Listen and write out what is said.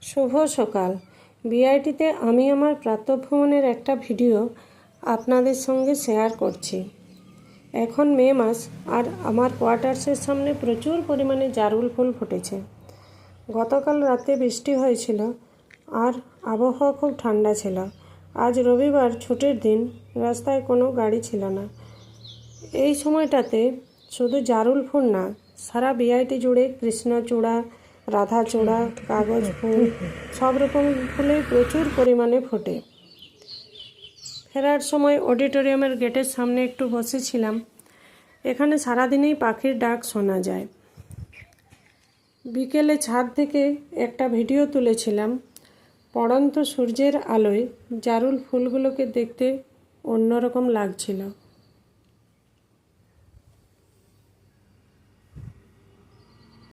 শুভ সকাল। বিআইটিতে আমি আমার প্রাতঃভ্রমণের একটা ভিডিও আপনাদের সঙ্গে শেয়ার করছি। এখন মে মাস, আর আমার কোয়ার্টার্সের সামনে প্রচুর পরিমাণে জারুল ফুল ফুটেছে। গতকাল রাতে বৃষ্টি হয়েছিল আর আবহাওয়া খুব ঠান্ডা ছিল। আজ রবিবার, ছুটির দিন, রাস্তায় কোনো গাড়ি ছিল না। এই সময়টাতে শুধু জারুল ফুল না, সারা বিআইটি জুড়ে কৃষ্ণচূড়া, রাধাচূড়া, কাগজ ফুল, সব রকম ফুলেই প্রচুর পরিমাণে ফোটে। ফেরার সময় অডিটোরিয়ামের গেটের সামনে একটু বসেছিলাম। এখানে সারাদিনেই পাখির ডাক শোনা যায়। বিকেলে ছাদ থেকে একটা ভিডিও তুলেছিলাম। পড়ন্ত সূর্যের আলোয় জারুল ফুলগুলোকে দেখতে অন্যরকম লাগছিল।